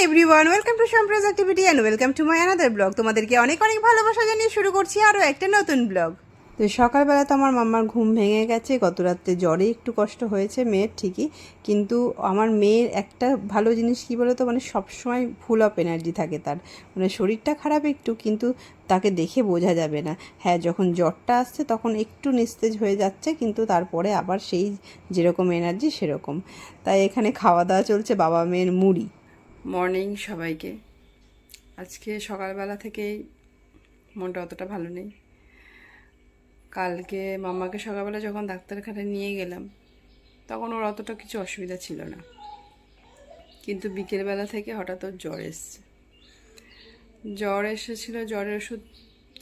Everyone, welcome to সম্প্রজ activity and welcome to my another blog. তোমাদেরকে অনেক অনেক ভালোবাসা জানিয়ে শুরু করছি আরও একটা নতুন ব্লগ। তো সকালবেলা তো আমার মাম্মার ঘুম ভেঙে গেছে। গত রাত্রে জ্বরে একটু কষ্ট হয়েছে মেয়ের, ঠিকই, কিন্তু আমার মেয়ের একটা ভালো জিনিস কী বলো তো, মানে সবসময় ফুল অফ এনার্জি থাকে তার। মানে শরীরটা খারাপ একটু, কিন্তু তাকে দেখে বোঝা যাবে না। হ্যাঁ, যখন জ্বরটা আসছে তখন একটু নিস্তেজ হয়ে যাচ্ছে, কিন্তু তারপরে আবার সেই যেরকম এনার্জি সেরকম। তাই এখানে খাওয়া দাওয়া চলছে বাবা মেয়ের মুড়ি। মর্নিং সবাইকে। আজকে সকালবেলা থেকেই মনটা অতটা ভালো নেই। কালকে মাম্মাকে সকালবেলা যখন ডাক্তারখানায় নিয়ে গেলাম তখন ওর অতটা কিছু অসুবিধা ছিল না, কিন্তু বিকেলবেলা থেকে হঠাৎ ওর জ্বর এসেছিল। জ্বরের ওষুধ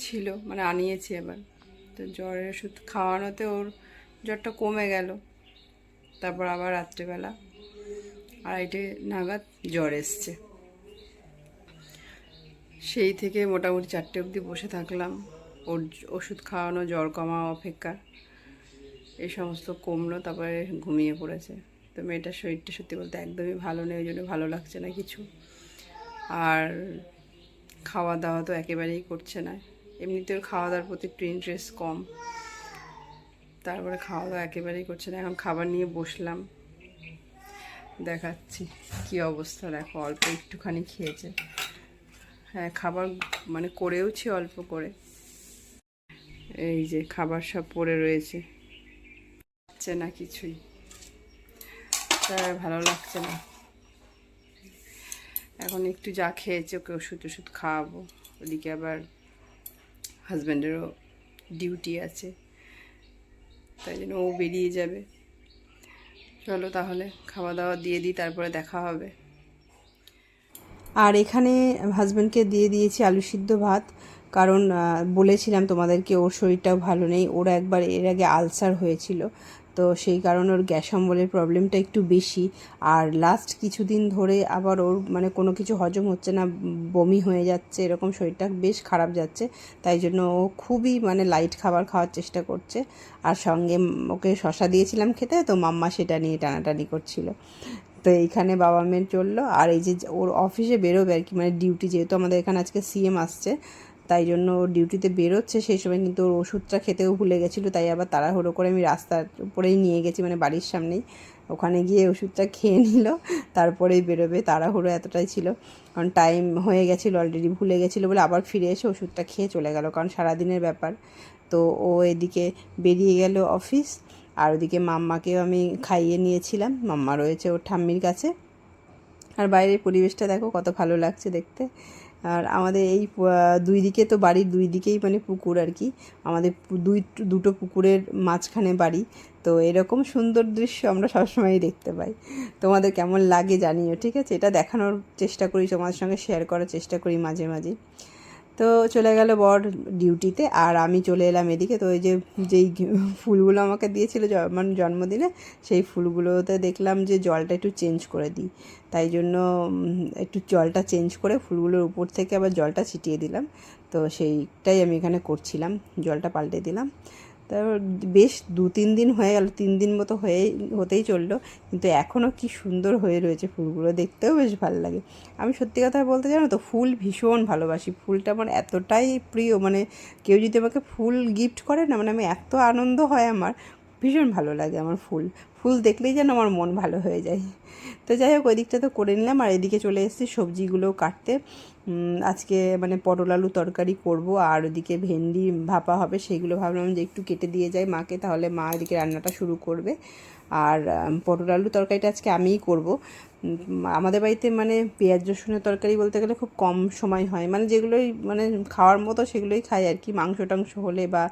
ছিল, মানে আনিয়েছি আবার। তো জ্বরের ওষুধ খাওয়ানোতে ওর জ্বরটা কমে গেল। তারপর আবার রাত্রেবেলা 2:30 নাগাদ জ্বর এসছে। সেই থেকে মোটামুটি 4টে অবধি বসে থাকলাম ওর ওষুধ খাওয়ানো, জ্বর কমা অপেক্ষা। এই সমস্ত কমলো, তারপরে ঘুমিয়ে পড়েছে। তো মেয়েটার শরীরটা সত্যি বলতে একদমই ভালো নেই, ওই জন্য ভালো লাগছে না কিছু। আর খাওয়া দাওয়া তো একেবারেই করছে না। এমনিতেও খাওয়া দাওয়ার প্রতি একটু ইন্টারেস্ট কম, তারপরে খাওয়া দাওয়া একেবারেই করছে না। এখন খাবার নিয়ে বসলাম, দেখাচ্ছি কি অবস্থা। দেখো, অল্প একটুখানি খেয়েছে। হ্যাঁ, খাবার মানে করেওছি অল্প করে। এই যে খাবার সব পড়ে রয়েছে, খাচ্ছে না কিছুই, তার ভালো লাগছে না। এখন একটু যা খেয়েছে ওকে ওষুধ খাওয়াবো। ওদিকে আবার হাজব্যান্ডেরও ডিউটি আছে, তাই জন্য ও বেরিয়ে যাবে। চলো তাহলে খাওয়া দাওয়া দিয়ে দিই, তারপরে দেখা হবে। আর এখানে হাজব্যান্ডকে দিয়ে দিয়েছি আলু সিদ্ধ ভাত, কারণ বলেছিলাম তোমাদেরকে ওর শরীরটাও ভালো নেই। ওর একবার এর আগে আলসার হয়েছিল, তো সেই কারণে ওর গ্যাস অম্বলের প্রবলেমটা একটু বেশি। আর লাস্ট কিছুদিন ধরে আবার ওর মানে কোনো কিছু হজম হচ্ছে না, বমি হয়ে যাচ্ছে, এরকম শরীরটা বেশ খারাপ যাচ্ছে। তাই জন্য ও খুবই মানে লাইট খাবার খাওয়ার চেষ্টা করছে। আর সঙ্গে ওকে শশা দিয়েছিলাম খেতে, তো মাম্মা সেটা নিয়ে টানাটানি করছিল। তো এইখানে বাবা মেয়ের চললো। আর এই যে ওর অফিসে বেরোবে আর কি, মানে ডিউটি, যেহেতু আমাদের এখানে আজকে সিএম আসছে, তাই জন্য ওর ডিউটিতে বেরোচ্ছে। সেই সময় কিন্তু ওর ওষুধটা খেতেও ভুলে গেছিলো, তাই আবার তাড়াহুড়ো করে আমি রাস্তার উপরেই নিয়ে গেছি, মানে বাড়ির সামনেই। ওখানে গিয়ে ওষুধটা খেয়ে নিল, তারপরেই বেরোবে। তাড়াহুড়ো এতটাই ছিল, কারণ টাইম হয়ে গেছিলো অলরেডি, ভুলে গেছিলো বলে আবার ফিরে এসে ওষুধটা খেয়ে চলে গেল, কারণ সারাদিনের ব্যাপার। তো ও এদিকে বেরিয়ে গেল অফিস, আর ওদিকে মাম্মাকেও আমি খাইয়ে নিয়েছিলাম। মাম্মা রয়েছে ওর ঠাম্মির কাছে। আর বাইরের পরিবেশটা দেখো কত ভালো লাগছে দেখতে। আর আমাদের এই দুই দিকে তো বাড়ির দুই দিকেই মানে পুকুর আর কি, আমাদের দুটো পুকুরের মাঝখানে বাড়ি। তো এরকম সুন্দর দৃশ্য আমরা সবসময়ই দেখতে পাই। তোমাদের কেমন লাগে জানিও, ঠিক আছে? এটা দেখানোর চেষ্টা করি, তোমাদের সঙ্গে শেয়ার করার চেষ্টা করি মাঝে মাঝে। তো চলে গেল বর ডিউটিতে, আর আমি চলে এলাম এদিকে। তো ওই যে যেই ফুলগুলো আমাকে দিয়েছিল মানে জন্মদিনে, সেই ফুলগুলোতে দেখলাম যে জলটা একটু চেঞ্জ করে দিই, তাই জন্য একটু জলটা চেঞ্জ করে ফুলগুলোর উপর থেকে আবার জলটা ছিটিয়ে দিলাম। তো সেইটাই আমি এখানে করছিলাম, জলটা পাল্টে দিলাম। তারপর বেশ 2-3 দিন হয়ে গেল, 3 দিন মতো হতেই চললো, কিন্তু এখনও কি সুন্দর হয়ে রয়েছে ফুলগুলো, দেখতেও বেশ ভালো লাগে। আমি সত্যি কথা বলতে জানো তো, ফুল ভীষণ ভালোবাসি। ফুলটা আমার এতটাই প্রিয়, মানে কেউ যদি আমাকে ফুল গিফট করে না, মানে আমি এত আনন্দ হয় আমার, ভীষণ ভালো লাগে আমার। ফুল ফুল দেখলেই যেন আমার মন ভালো হয়ে যায়। তো যাই হোক, ওই দিকটা তো করে নিলাম, আর এদিকে চলে এসেছি সবজিগুলো কাটতে। আজকে মানে পটল আলু তরকারি করব, আর ওদিকে ভেন্ডি ভাপা হবে, সেগুলো ভাবলাম যে একটু কেটে দিয়ে যাই মাকে, তাহলে মা এদিকে রান্নাটা শুরু করবে। আর পটল আলু তরকারিটা আজকে আমিই করব। আমাদের বাড়িতে মানে পেঁয়াজ রসুনের তরকারি বলতে গেলে খুব কম সময় হয়, মানে যেগুলোই মানে খাওয়ার মতো সেগুলোই খাই আর কি। মাংস টাংস হলে বা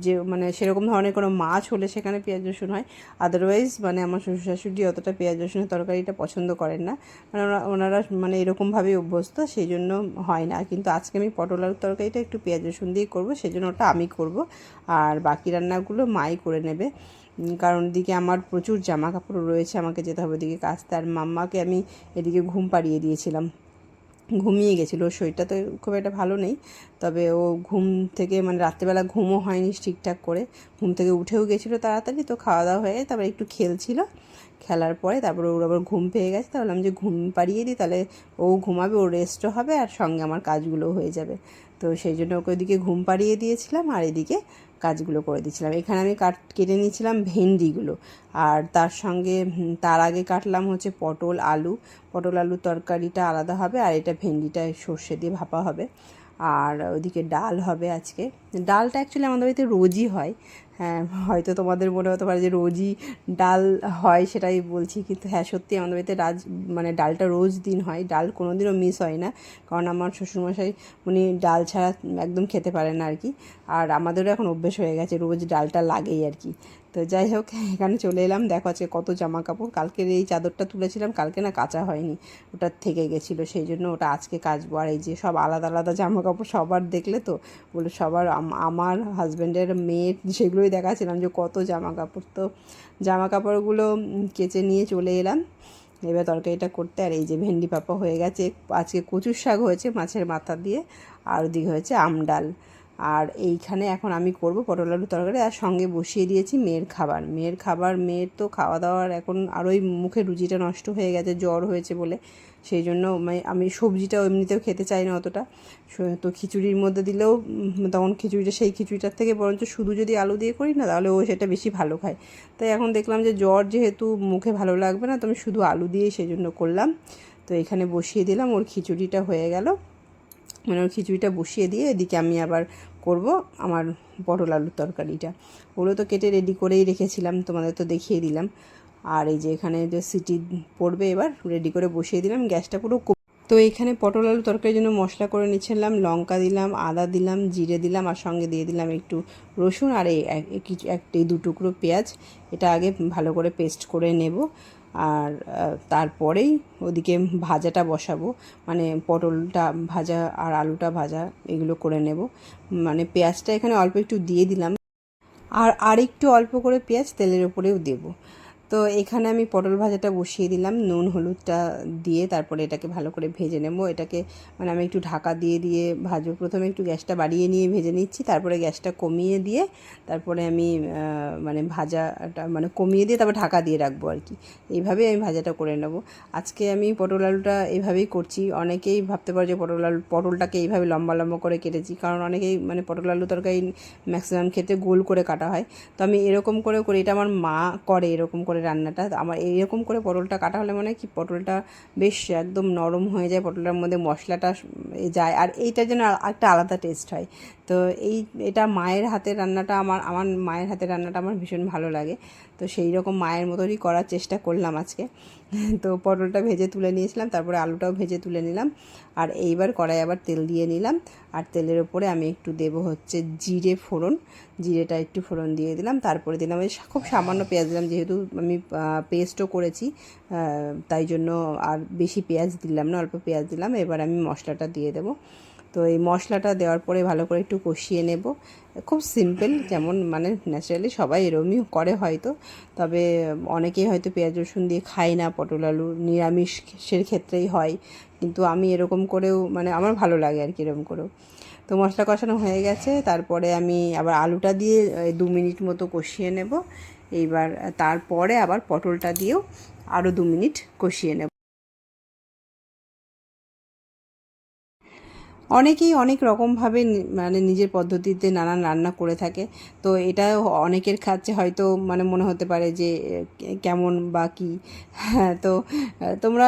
যে মানে সেরকম ধরনের কোনো মাছ হলে সেখানে পেঁয়াজ রসুন হয়। আদারওয়াইজ মানে আমার শ্বশুর শাশুড়ি অতটা পেঁয়াজ রসুনের তরকারিটা পছন্দ করেন না, মানে ওনারা মানে এরকমভাবেই অভ্যস্ত, সেই জন্য হয় না। কিন্তু আজকে আমি পটল আলুর তরকারিটা একটু পেঁয়াজ রসুন দিয়ে করবো, সেই জন্য ওটা আমি করব, আর বাকি রান্নাগুলো মাই করে নেবে। কারণ এদিকে আমার প্রচুর জামা কাপড় রয়েছে, আমাকে যেতে হবে ওদিকে কাচতে। আর মাম্মাকে আমি এদিকে ঘুম পাড়িয়ে দিয়েছিলাম, ঘুমিয়ে গেছিলো, ওর শরীরটা তো খুব একটা ভালো নেই, তবে ও ঘুম থেকে মানে রাত্রেবেলা ঘুমও হয়নি ঠিকঠাক করে, ঘুম থেকে উঠেও গেছিলো তাড়াতাড়ি, তো খাওয়া দাওয়া হয়ে তারপরে একটু খেলছিল, খেলার পরে তারপরে ওর আবার ঘুম পেয়ে গেছে, তাহলে আমি যে ঘুম পাড়িয়ে দিই, তাহলে ও ঘুমাবে, ওর রেস্টও হবে আর সঙ্গে আমার কাজগুলোও হয়ে যাবে। তো সেই জন্য ওকে ওইদিকে ঘুম পাড়িয়ে দিয়েছিলাম আর এদিকে কাজগুলো করে দিচ্ছিলাম। এখানে আমি কেটে নিয়েছিলাম ভেন্ডিগুলো, আর তার সঙ্গে তার আগে কাটলাম হচ্ছে পটল আলুর তরকারিটা আলাদা হবে, আর এটা ভেন্ডিটা সর্ষে দিয়ে ভাপা হবে। আর ওইদিকে ডাল হবে আজকে। ডালটা অ্যাকচুয়ালি আমাদের বাড়িতে রোজই হয়। হ্যাঁ, হয়তো তোমাদের মনে হতে পারে যে রোজই ডাল হয়, সেটাই বলছি, কিন্তু হ্যাঁ সত্যি আমাদের বাড়িতে মানে ডালটা রোজ দিন হয়, ডাল কোনো দিনও মিস হয় না, কারণ আমার শ্বশুরমশাই উনি ডাল ছাড়া একদম খেতে পারেন না আর কি। আর আমাদেরও এখন অভ্যেস হয়ে গেছে, রোজ ডালটা লাগেই আর কি। তো যাই হোক, এখানে চলে এলাম, দেখো আজকে কত জামা কাপড়, কালকের এই চাদরটা তুলেছিলাম, কালকে না কাচা হয়নি, ওটা থেকে গেছিলো, সেই জন্য ওটা আজকে কাচবো। আর এই যে সব আলাদা আলাদা জামা কাপড় সবার দেখলে তো বলে, সবার আমার হাজব্যান্ডের মেয়ের, সেগুলোই দেখাচ্ছিলাম যে কত জামা কাপড়। তো জামা কাপড়গুলো কেচে নিয়ে চলে এলাম এবার তরকারিটা করতে। আর এই যে ভেন্ডি পাপা হয়ে গেছে, আজকে কচুর শাক হয়েছে মাছের মাথা দিয়ে, আর ওদিকে হয়েছে আমডাল। আর এইখানে এখন আমি করব পটল আলু তরকারি, আর সঙ্গে বসিয়ে দিয়েছি মেয়ের খাবার। মেয়ের তো খাওয়া দাওয়ার এখন আরোই মুখে রুচিটা নষ্ট হয়ে গেছে, জ্বর হয়েছে বলে, সেই জন্য আমি সবজিটা এমনিতেও খেতে চাই না অতটা। তো খিচুড়ির মধ্যে দিলেও তখন সেই খিচুড়িটার থেকে বরঞ্চ শুধু যদি আলু দিয়ে করি না, তাহলে ও সেটা বেশি ভালো খায়। তাই এখন দেখলাম যে জ্বর যেহেতু মুখে ভালো লাগবে না, তো আমি শুধু আলু দিয়েই সেই জন্য করলাম। তো এখানে বসিয়ে দিলাম, ওর খিচুড়িটা হয়ে গেল, মানে ওর খিচুড়িটা বসিয়ে দিয়ে এদিকে আমি আবার করব আমার পটল আলুর তরকারিটা। ওগুলো তো কেটে রেডি করেই রেখেছিলাম, তোমাদের তো দেখিয়ে দিলাম। আর এই যে এখানে যে সিটি পড়বে, এবার রেডি করে বসিয়ে দিলাম, গ্যাসটা পুরো। তো এখানে পটল আলু তরকারির জন্য মশলা করে নিচ্ছিলাম, লঙ্কা দিলাম, আদা দিলাম, জিরে দিলাম, আর সঙ্গে দিয়ে দিলাম একটু রসুন, আর এই দু টুকরো পেঁয়াজ। এটা আগে ভালো করে পেস্ট করে নেব, আর তারপরেই ওদিকে ভাজাটা বসাবো, মানে পটলটা ভাজা আর আলুটা ভাজা এগুলো করে নেব। মানে পেঁয়াজটা এখানে অল্প একটু দিয়ে দিলাম, আর একটু অল্প করে পেঁয়াজ তেলের ওপরেও দেবো। তো এখানে আমি পটল ভাজাটা বসিয়ে দিলাম, নুন হলুদটা দিয়ে, তারপরে এটাকে ভালো করে ভেজে নেব। এটাকে মানে আমি একটু ঢাকা দিয়ে ভাজবো, প্রথমে একটু গ্যাসটা বাড়িয়ে নিয়ে ভেজে নিচ্ছি, তারপরে গ্যাসটা কমিয়ে দিয়ে তারপরে আমি মানে ভাজাটা মানে কমিয়ে দিয়ে তারপর ঢাকা দিয়ে রাখবো আর কি। এইভাবেই আমি ভাজাটা করে নেব। আজকে আমি পটল আলুটা এইভাবেই করছি। অনেকেই ভাবতে পারে যে পটলটাকে এইভাবে লম্বা লম্বা করে কেটেছি, কারণ অনেকেই মানে পটল আলু তরকারি ম্যাক্সিমাম ক্ষেত্রে গোল করে কাটা হয়, তো আমি এরকম করে করি। এটা আমার মা করে এরকম করে রান্নাটা। আমার এইরকম করে পটলটা কাটা হলে মানে কি পটলটা বেশ একদম নরম হয়ে যায়, পটলটার মধ্যে মশলাটা যায়, আর এইটার জন্য একটা আলাদা টেস্ট হয়। তো এটা মায়ের হাতের রান্নাটা, আমার মায়ের হাতের রান্নাটা আমার ভীষণ ভালো লাগে। তো সেই রকম মায়ের মতনই করার চেষ্টা করলাম আজকে। তো পটলটা ভেজে তুলে নিয়েছিলাম, তারপরে আলুটাও ভেজে তুলে নিলাম, আর এইবার কড়াই আবার তেল দিয়ে নিলাম, আর তেলের ওপরে আমি একটু দেবো হচ্ছে জিরে ফোড়ন, জিরেটা একটু ফোড়ন দিয়ে দিলাম, তারপরে দিলাম খুব সামান্য পেঁয়াজ দিলাম, যেহেতু আমি পেস্টও করেছি তাই জন্য আর বেশি পেঁয়াজ দিলাম না, অল্প পেঁয়াজ দিলাম। এবার আমি মশলাটা দিয়ে দেবো। তো এই মশলাটা দেওয়ার পরে ভালো করে একটু কষিয়ে নেব। খুব সিম্পল, যেমন মানে ন্যাচারালি সবাই এরমই করে হয়তো, তবে অনেকেই হয়তো পেঁয়াজ রসুন দিয়ে খায় না, পটল আলু নিরামিষের ক্ষেত্রেই হয়, কিন্তু আমি এরকম করেও মানে আমার ভালো লাগে আর কি এরকম করেও। তো মশলা কষানো হয়ে গেছে, তারপরে আমি আবার আলুটা দিয়ে 2 মিনিট মতো কষিয়ে নেব। এইবার তারপরে আবার পটলটা দিয়েও আরও 2 মিনিট কষিয়ে নেব। অনেকেই অনেক রকমভাবে মানে নিজের পদ্ধতিতে নানান রান্না করে থাকে। তো এটা অনেকের কাছে হয়তো মানে মনে হতে পারে যে কেমন বা কী। হ্যাঁ, তো তোমরা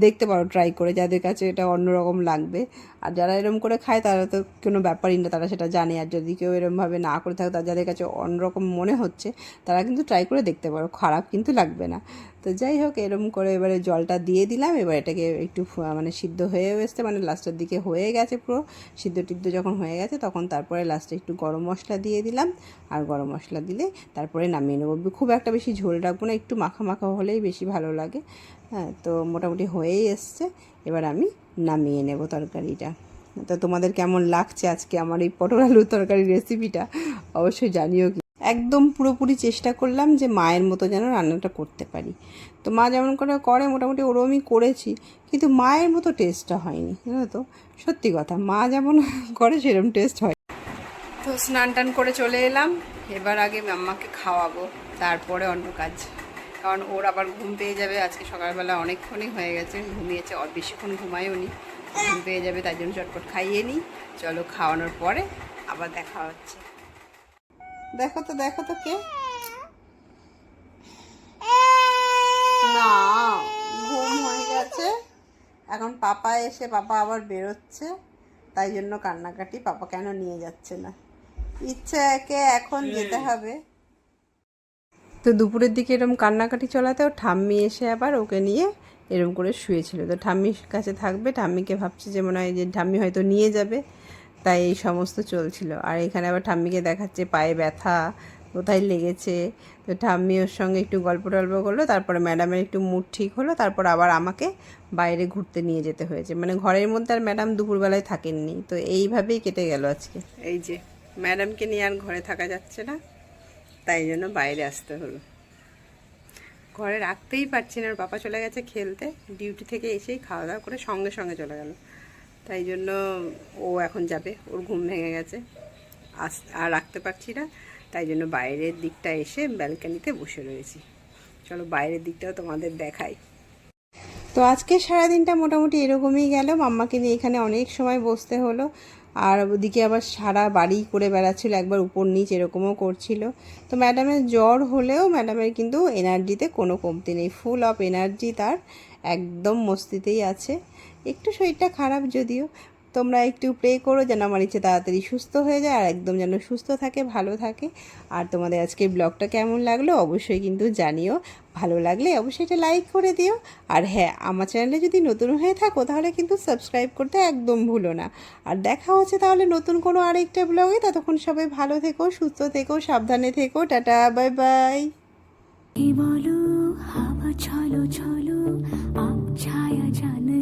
দেখতে পারো ট্রাই করে, যাদের কাছে এটা অন্যরকম লাগবে। আর যারা এরকম করে খায় তারা তো কোনো ব্যাপারই না, তারা সেটা জানে। আর যদি কেউ এরকমভাবে না করে থাকে, যাদের কাছে অন্যরকম মনে হচ্ছে, তারা কিন্তু ট্রাই করে দেখতে পারো, খারাপ কিন্তু লাগবে না। তো যাই হোক, এরকম করে এবারে জলটা দিয়ে দিলাম। এবার এটাকে একটু মানে সিদ্ধ হয়েও এসছে, মানে লাস্টের দিকে হয়ে গেছে পুরো সিদ্ধ টিদ্ধ যখন হয়ে গেছে, তখন তারপরে লাস্টে একটু গরম মশলা দিয়ে দিলাম। আর গরম মশলা দিলে তারপরে নামিয়ে নেবো। খুব একটা বেশি ঝোল রাখবো না, একটু মাখা মাখা হলেই বেশি ভালো লাগে। হ্যাঁ, তো মোটামুটি হয়েই এসছে। এবার আমি নামিয়ে নেব তরকারিটা। তো তোমাদের কেমন লাগছে আজকে আমার এই পটল আলুর তরকারির রেসিপিটা অবশ্যই জানিও। একদম পুরোপুরি চেষ্টা করলাম যে মায়ের মতো যেন রান্নাটা করতে পারি। তো মা যেমন করে মোটামুটি ওরমই করেছি, কিন্তু মায়ের মতো টেস্টটা হয়নি, জানো তো, সত্যি কথা, মা যেমন করে সেরকম টেস্ট হয়। তো স্নান টান করে চলে এলাম, এবার আগে মাম্মাকে খাওয়াবো, তারপরে অন্য কাজ, কারণ ওর আবার ঘুম পেয়ে যাবে। আজকে সকালবেলা অনেকক্ষণই হয়ে গেছে ঘুমিয়েছে, আর বেশিক্ষণ ঘুমায়ও নি, ঘুম পেয়ে যাবে, তাই জন্য চটপট খাইয়ে নিই। চলো খাওয়ানোর পরে আবার দেখা হচ্ছে। দেখো তো কে, না ঘুম হয়ে গেছে, এখন পাপা এসে পাপা আবার বেরোচ্ছে, তাই জন্য কান্নাকাটি। পাপা কেন নিয়ে যাচ্ছে না, ইচ্ছে একে এখন যেতে হবে। তো দুপুরের দিকে এরকম কান্নাকাটি চলাতে ও ঠাম্মি এসে আবার ওকে নিয়ে এরকম করে শুয়েছিল। তো ঠাম্মির কাছে থাকবে, ঠাম্মিকে ভাবছে যে মনে হয় যে ঠাম্মি হয়তো নিয়ে যাবে, তাই এই সমস্ত চলছিল। আর এখানে আবার ঠাম্মিকে দেখাচ্ছে পায়ে ব্যথা, কোথায় লেগেছে। তো ঠাম্মি ওর সঙ্গে একটু গল্প টল্প করলো, তারপরে ম্যাডামের একটু মুড ঠিক হলো, তারপর আবার আমাকে বাইরে ঘুরতে নিয়ে যেতে হয়েছে। মানে ঘরের মধ্যে আর ম্যাডাম দুপুরবেলায় থাকেননি, তো এইভাবেই কেটে গেল আজকে। এই যে ম্যাডামকে নিয়ে আর ঘরে থাকা যাচ্ছে না, তাই জন্য বাইরে আসতে হলো। ঘরে রাখতেই পারছি না, বাবা চলে গেছে খেলতে, ডিউটি থেকে এসেই খাওয়া দাওয়া করে সঙ্গে সঙ্গে চলে গেল, তাই জন্য ও এখন যাবে, ওর ঘুম ভেঙে গেছে, আর রাখতে পারছি না, তাই জন্য বাইরের দিকটা এসে ব্যালকানিতে বসে রয়েছি। চলো বাইরের দিকটাও তোমাদের দেখাই। তো আজকে সারাদিনটা মোটামুটি এরকমই গেল, মাম্মাকে নিয়ে এখানে অনেক সময় বসতে হলো, আর ওদিকে আবার সারা বাড়ি করে বেড়াচ্ছিল, একবার উপর নিচ এরকমও করছিল। তো ম্যাডামের জ্বর হলেও ম্যাডামের কিন্তু এনার্জিতে কোনো কমতি নেই, ফুল অফ এনার্জি, তার একদম মস্তিতেই আছে। একটু শরীরটা খারাপ যদিও, তোমরা একটু প্রে করো যেন আমার ইচ্ছে তাড়াতাড়ি সুস্থ হয়ে যায়, আর একদম যেন সুস্থ থাকে, ভালো থাকে। আর তোমাদের আজকের ব্লগটা কেমন লাগলো অবশ্যই কিন্তু জানিও, ভালো লাগলে অবশ্যই এটা লাইক করে দিও। আর হ্যাঁ, আমার চ্যানেলে যদি নতুন হয়ে থাকো তাহলে কিন্তু সাবস্ক্রাইব করতে একদম ভুলো না। আর দেখা হচ্ছে তাহলে নতুন কোনো আরেকটা ব্লগে, ততক্ষণ সবাই ভালো থেকো, সুস্থ থেকো, সাবধানে থেকো, টাটা, বাই বাই। বলো হাওয়া চলো চলো, আব ছায়া জান